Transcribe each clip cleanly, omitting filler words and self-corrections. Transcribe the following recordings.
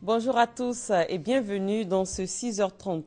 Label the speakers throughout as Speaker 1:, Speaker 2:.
Speaker 1: Bonjour à tous et bienvenue dans ce 6h30.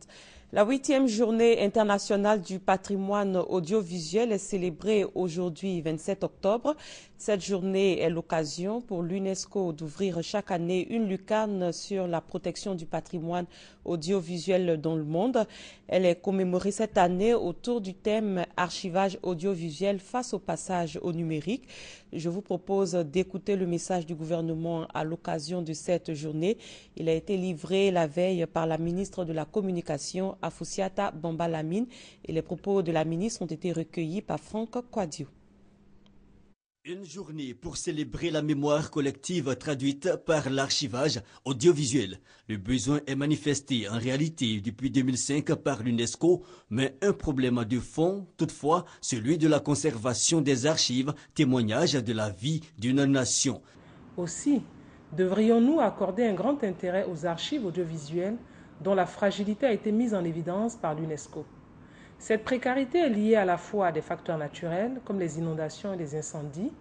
Speaker 1: La 8e journée internationale du patrimoine audiovisuel est célébrée aujourd'hui 27 octobre. Cette journée est l'occasion pour l'UNESCO d'ouvrir chaque année une lucarne sur la protection du patrimoine audiovisuel dans le monde. Elle est commémorée cette année autour du thème archivage audiovisuel face au passage au numérique. Je vous propose d'écouter le message du gouvernement à l'occasion de cette journée. Il a été livré la veille par la ministre de la Communication, Afoussiata Bamba-Lamine, et les propos de la ministre ont été recueillis par Franck Kouadio.
Speaker 2: Une journée pour célébrer la mémoire collective traduite par l'archivage audiovisuel. Le besoin est manifesté en réalité depuis 2005 par l'UNESCO, mais un problème de fond, toutefois, celui de la conservation des archives, témoignage de la vie d'une nation.
Speaker 3: Aussi, devrions-nous accorder un grand intérêt aux archives audiovisuelles dont la fragilité a été mise en évidence par l'UNESCO. Cette précarité est liée à la fois à des facteurs naturels comme les inondations et les incendies,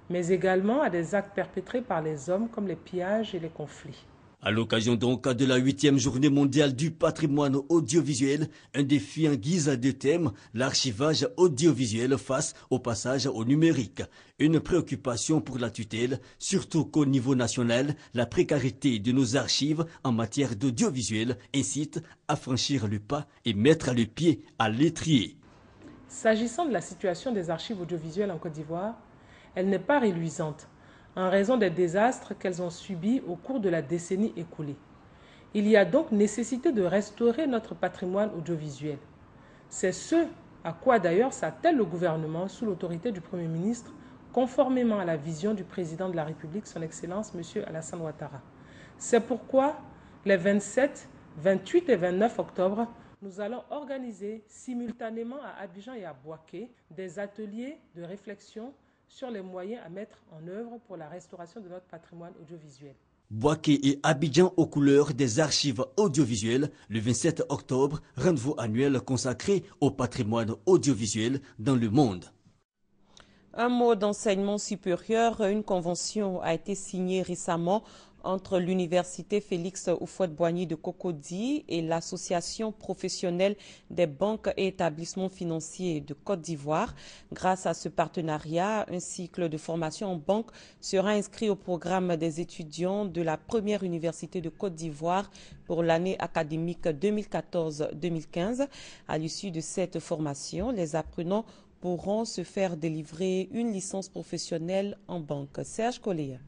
Speaker 3: mais également à des actes perpétrés par les hommes comme les pillages et les conflits.
Speaker 2: À l'occasion donc de la 8e journée mondiale du patrimoine audiovisuel, un défi en guise de thème, l'archivage audiovisuel face au passage au numérique. Une préoccupation pour la tutelle, surtout qu'au niveau national, la précarité de nos archives en matière d'audiovisuel incite à franchir le pas et mettre le pied à l'étrier.
Speaker 3: S'agissant de la situation des archives audiovisuelles en Côte d'Ivoire, elle n'est pas reluisante, en raison des désastres qu'elles ont subis au cours de la décennie écoulée. Il y a donc nécessité de restaurer notre patrimoine audiovisuel. C'est ce à quoi d'ailleurs s'attelle le gouvernement sous l'autorité du Premier ministre, conformément à la vision du président de la République, son Excellence M. Alassane Ouattara. C'est pourquoi les 27, 28 et 29 octobre, nous allons organiser simultanément à Abidjan et à Bouaké des ateliers de réflexion sur les moyens à mettre en œuvre pour la restauration de notre patrimoine audiovisuel.
Speaker 2: Bouaké et Abidjan aux couleurs des archives audiovisuelles, le 27 octobre, rendez-vous annuel consacré au patrimoine audiovisuel dans le monde.
Speaker 1: Un mot d'enseignement supérieur, une convention a été signée récemment entre l'Université Félix Houphouët-Boigny de Cocody et l'Association professionnelle des banques et établissements financiers de Côte d'Ivoire. Grâce à ce partenariat, un cycle de formation en banque sera inscrit au programme des étudiants de la première université de Côte d'Ivoire pour l'année académique 2014-2015. À l'issue de cette formation, les apprenants pourront se faire délivrer une licence professionnelle en banque. Serge Collier.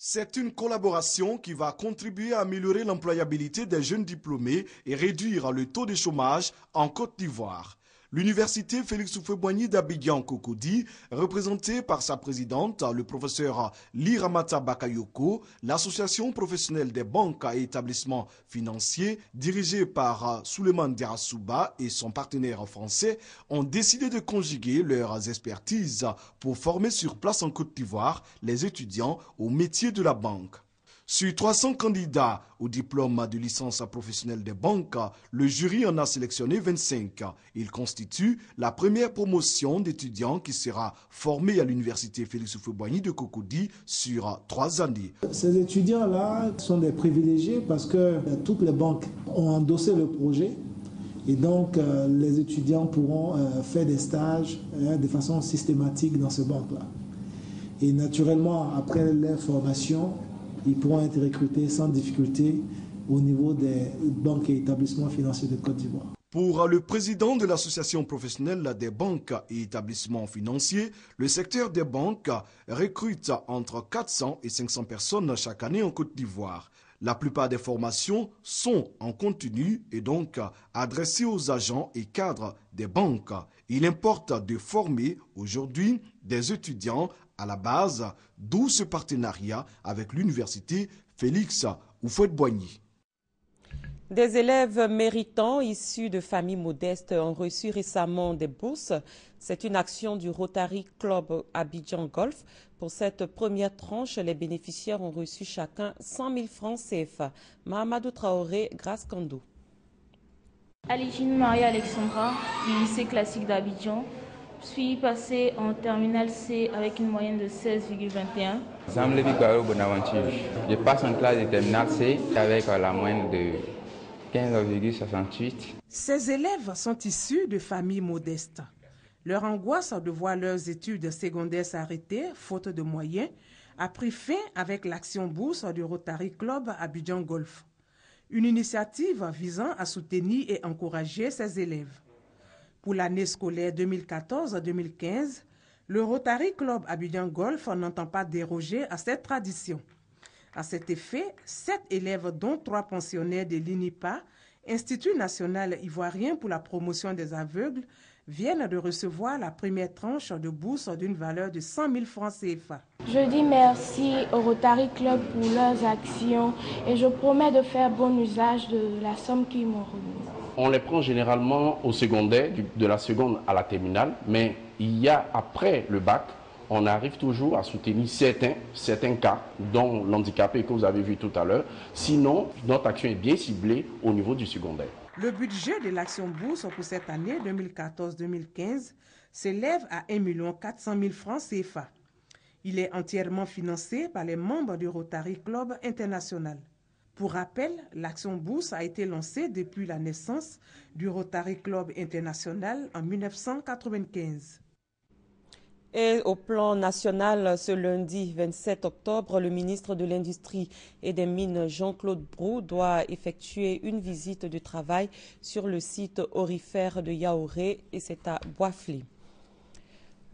Speaker 4: C'est une collaboration qui va contribuer à améliorer l'employabilité des jeunes diplômés et réduire le taux de chômage en Côte d'Ivoire. L'université Félix Houphouët-Boigny d'Abidjan-Cocody, représentée par sa présidente, le professeur Liramata Bakayoko, l'association professionnelle des banques et établissements financiers, dirigée par Souleymane Diarasouba et son partenaire français, ont décidé de conjuguer leurs expertises pour former sur place en Côte d'Ivoire les étudiants au métier de la banque. Sur 300 candidats au diplôme de licence professionnelle des banques, le jury en a sélectionné 25. Il constitue la première promotion d'étudiants qui sera formée à l'université Félix Houphouët-Boigny de Cocody sur 3 années.
Speaker 5: Ces étudiants-là sont des privilégiés parce que toutes les banques ont endossé le projet et donc les étudiants pourront faire des stages de façon systématique dans ces banques-là. Et naturellement, après leur formation, ils pourront être recrutés sans difficulté au niveau des banques et établissements financiers de Côte d'Ivoire.
Speaker 4: Pour le président de l'association professionnelle des banques et établissements financiers, le secteur des banques recrute entre 400 et 500 personnes chaque année en Côte d'Ivoire. La plupart des formations sont en continu et donc adressées aux agents et cadres des banques. Il importe de former aujourd'hui des étudiants à la base, d'où ce partenariat avec l'université Félix Houphouët-Boigny.
Speaker 1: Des élèves méritants issus de familles modestes ont reçu récemment des bourses. C'est une action du Rotary Club Abidjan Golf. Pour cette première tranche, les bénéficiaires ont reçu chacun 100 000 francs CFA. Mahamadou Traoré, Grace Kando.
Speaker 6: Aligine Maria Alexandra, du lycée classique d'Abidjan. suis passée en terminale C avec une moyenne de 16,21.
Speaker 7: Je passe en classe de terminale C avec la moyenne de 15,68.
Speaker 3: Ces élèves sont issus de familles modestes. Leur angoisse de voir leurs études secondaires s'arrêter, faute de moyens, a pris fin avec l'action bourse du Rotary Club Abidjan Golf. Une initiative visant à soutenir et encourager ces élèves. Pour l'année scolaire 2014-2015, le Rotary Club Abidjan Golf n'entend pas déroger à cette tradition. À cet effet, 7 élèves, dont 3 pensionnaires de l'INIPA, Institut national ivoirien pour la promotion des aveugles, viennent de recevoir la première tranche de bourse d'une valeur de 100 000 francs CFA.
Speaker 6: Je dis merci au Rotary Club pour leurs actions et je promets de faire bon usage de la somme qu'ils m'ont remise.
Speaker 8: On les prend généralement au secondaire, de la seconde à la terminale, mais il y a après le bac, on arrive toujours à soutenir certains cas, dont l'handicapé que vous avez vu tout à l'heure. Sinon, notre action est bien ciblée au niveau du secondaire.
Speaker 3: Le budget de l'action bourse pour cette année 2014-2015 s'élève à 1 400 000 francs CFA. Il est entièrement financé par les membres du Rotary Club International. Pour rappel, l'action bourse a été lancée depuis la naissance du Rotary Club International en 1995.
Speaker 1: Et au plan national, ce lundi 27 octobre, le ministre de l'Industrie et des Mines, Jean-Claude Brou, doit effectuer une visite de travail sur le site aurifère de Yaouré, et c'est à Boisfly.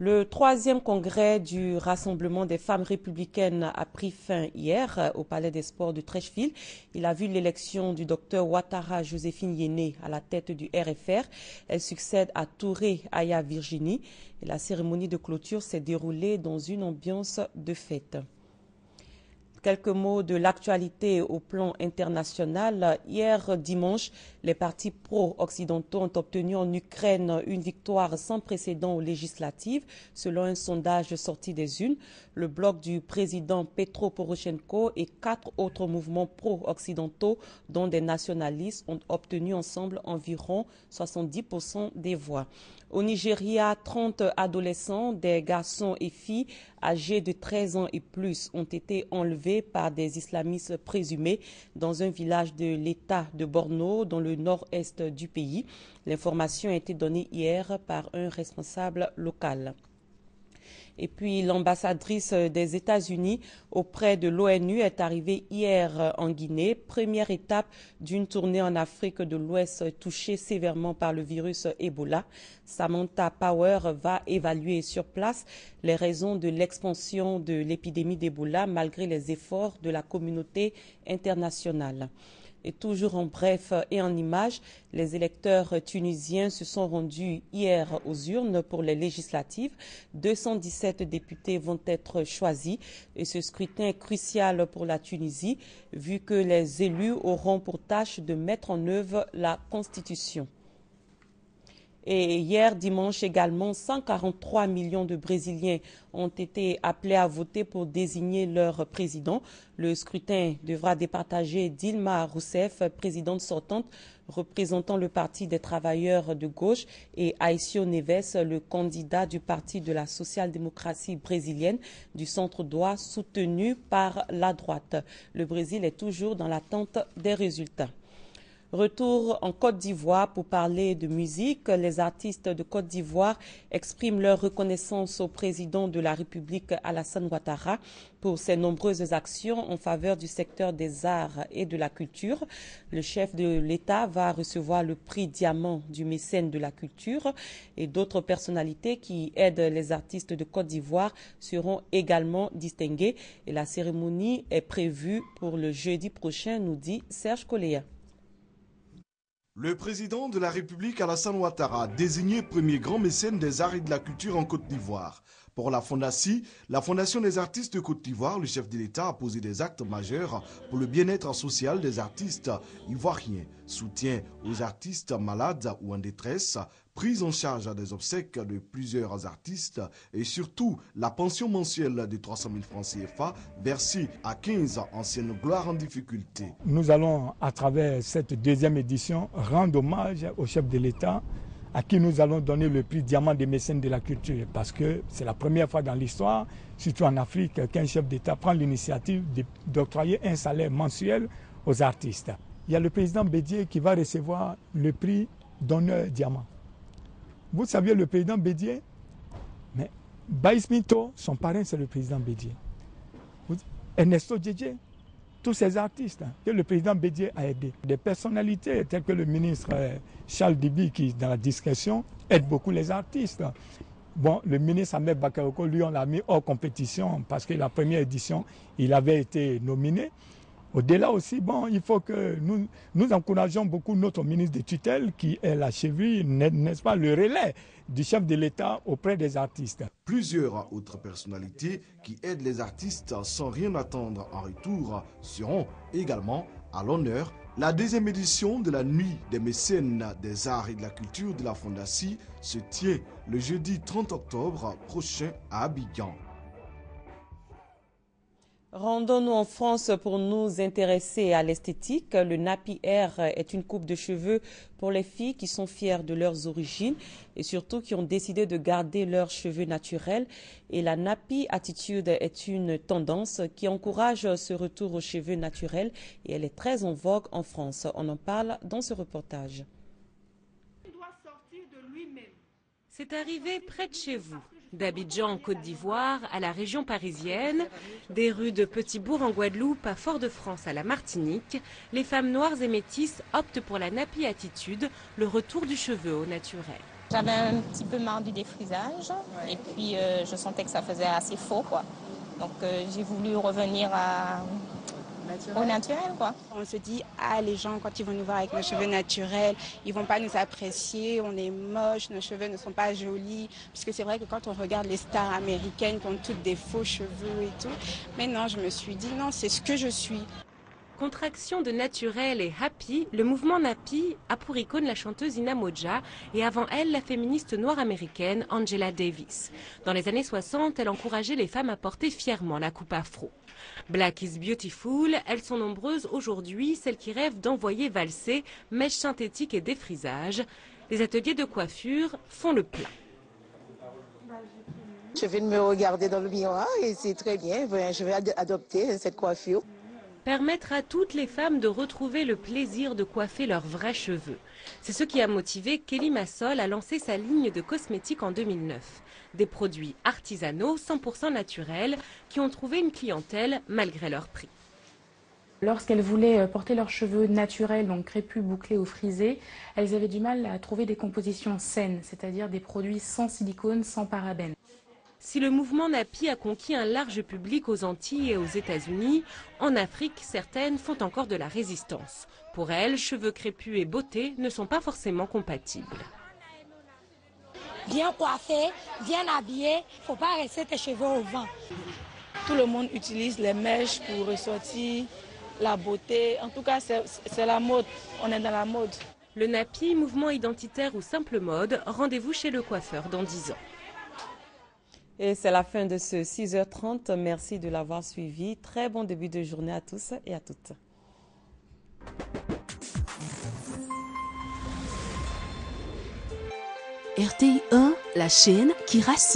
Speaker 1: Le 3e congrès du Rassemblement des femmes républicaines a pris fin hier au Palais des Sports de Trècheville. Il a vu l'élection du docteur Ouattara Joséphine Yéné à la tête du RFR. Elle succède à Touré Aya Virginie. Et la cérémonie de clôture s'est déroulée dans une ambiance de fête. Quelques mots de l'actualité au plan international. Hier dimanche, les partis pro-occidentaux ont obtenu en Ukraine une victoire sans précédent aux législatives, selon un sondage sorti des urnes. Le bloc du président Petro Poroshenko et 4 autres mouvements pro-occidentaux, dont des nationalistes, ont obtenu ensemble environ 70% des voix. Au Nigeria, 30 adolescents, des garçons et filles âgés de 13 ans et plus ont été enlevés par des islamistes présumés dans un village de l'État de Borno, dans le nord-est du pays. L'information a été donnée hier par un responsable local. Et puis l'ambassadrice des États-Unis auprès de l'ONU est arrivée hier en Guinée, première étape d'une tournée en Afrique de l'Ouest touchée sévèrement par le virus Ebola. Samantha Power va évaluer sur place les raisons de l'expansion de l'épidémie d'Ebola malgré les efforts de la communauté internationale. Et toujours en bref et en images, les électeurs tunisiens se sont rendus hier aux urnes pour les législatives. 217 députés vont être choisis et ce scrutin est crucial pour la Tunisie vu que les élus auront pour tâche de mettre en œuvre la Constitution. Et hier dimanche également, 143 millions de Brésiliens ont été appelés à voter pour désigner leur président. Le scrutin devra départager Dilma Rousseff, présidente sortante, représentant le Parti des travailleurs de gauche, et Aécio Neves, le candidat du Parti de la social-démocratie brésilienne du centre-droit, soutenu par la droite. Le Brésil est toujours dans l'attente des résultats. Retour en Côte d'Ivoire pour parler de musique. Les artistes de Côte d'Ivoire expriment leur reconnaissance au président de la République Alassane Ouattara pour ses nombreuses actions en faveur du secteur des arts et de la culture. Le chef de l'État va recevoir le prix Diamant du mécène de la culture et d'autres personnalités qui aident les artistes de Côte d'Ivoire seront également distinguées. Et la cérémonie est prévue pour le jeudi prochain, nous dit Serge Coléa.
Speaker 4: Le président de la République Alassane Ouattara, désigné premier grand mécène des arts et de la culture en Côte d'Ivoire. Pour la Fondation des artistes de Côte d'Ivoire, le chef de l'État a posé des actes majeurs pour le bien-être social des artistes ivoiriens. Soutien aux artistes malades ou en détresse, prise en charge des obsèques de plusieurs artistes et surtout la pension mensuelle de 300 000 francs CFA versée à 15 anciennes gloires en difficulté.
Speaker 9: Nous allons, à travers cette deuxième édition, rendre hommage au chef de l'État à qui nous allons donner le prix Diamant des mécènes de la culture, parce que c'est la première fois dans l'histoire, surtout en Afrique, qu'un chef d'État prend l'initiative d'octroyer un salaire mensuel aux artistes. Il y a le président Bédié qui va recevoir le prix d'honneur Diamant. Vous saviez le président Bédié? Mais Baïs Mito, son parrain, c'est le président Bédié. Ernesto Djedje, tous ces artistes que le président Bédié a aidés. Des personnalités telles que le ministre Charles Dibi, qui, dans la discrétion, aide beaucoup les artistes. Bon, le ministre Ahmed Bakayoko, lui, on l'a mis hors compétition parce que la première édition, il avait été nominé. Au-delà aussi, bon, il faut que nous encourageons beaucoup notre ministre de tutelle qui est la cheville, n'est-ce pas, le relais du chef de l'État auprès des artistes.
Speaker 4: Plusieurs autres personnalités qui aident les artistes sans rien attendre en retour seront également à l'honneur. La deuxième édition de la Nuit des mécènes des arts et de la culture de la Fondation se tient le jeudi 30 octobre prochain à Abidjan.
Speaker 1: Rendons-nous en France pour nous intéresser à l'esthétique. Le nappy hair est une coupe de cheveux pour les filles qui sont fières de leurs origines et surtout qui ont décidé de garder leurs cheveux naturels. Et la nappy attitude est une tendance qui encourage ce retour aux cheveux naturels et elle est très en vogue en France. On en parle dans ce reportage.
Speaker 10: C'est arrivé près de chez vous. D'Abidjan en Côte d'Ivoire à la région parisienne, des rues de Petit-Bourg en Guadeloupe à Fort-de-France à la Martinique, les femmes noires et métisses optent pour la nappy attitude, le retour du cheveu au naturel.
Speaker 11: J'avais un petit peu marre du défrisage et puis je sentais que ça faisait assez faux, quoi. Donc j'ai voulu revenir au naturel, quoi.
Speaker 12: On se dit, ah, les gens, quand ils vont nous voir avec nos cheveux naturels, ils vont pas nous apprécier, on est moche, nos cheveux ne sont pas jolis. Parce que c'est vrai que quand on regarde les stars américaines qui ont toutes des faux cheveux et tout, mais non, je me suis dit, non, c'est ce que je suis.
Speaker 10: Contraction de naturel et happy, le mouvement nappy a pour icône la chanteuse Ina Moja et avant elle la féministe noire américaine Angela Davis. Dans les années 60, elle encourageait les femmes à porter fièrement la coupe afro. Black is beautiful, elles sont nombreuses aujourd'hui, celles qui rêvent d'envoyer valser mèches synthétiques et défrisage. Les ateliers de coiffure font le plein.
Speaker 13: Je viens de me regarder dans le miroir et c'est très bien, je vais adopter cette coiffure.
Speaker 10: Permettre à toutes les femmes de retrouver le plaisir de coiffer leurs vrais cheveux. C'est ce qui a motivé Kelly Massol à lancer sa ligne de cosmétiques en 2009. Des produits artisanaux 100% naturels qui ont trouvé une clientèle malgré leur prix.
Speaker 14: Lorsqu'elles voulaient porter leurs cheveux naturels, donc crépus, bouclés ou frisés, elles avaient du mal à trouver des compositions saines, c'est-à-dire des produits sans silicone, sans parabènes.
Speaker 10: Si le mouvement nappy a conquis un large public aux Antilles et aux États-Unis, en Afrique, certaines font encore de la résistance. Pour elles, cheveux crépus et beauté ne sont pas forcément compatibles.
Speaker 15: Bien coiffé, bien habillé, il ne faut pas rester tes cheveux au vent.
Speaker 16: Tout le monde utilise les mèches pour ressortir la beauté. En tout cas, c'est la mode. On est dans la mode.
Speaker 10: Le nappy, mouvement identitaire ou simple mode, rendez-vous chez le coiffeur dans 10 ans.
Speaker 1: Et c'est la fin de ce 6h30. Merci de l'avoir suivi. Très bon début de journée à tous et à toutes.
Speaker 17: RTI 1, la chaîne qui rassemble.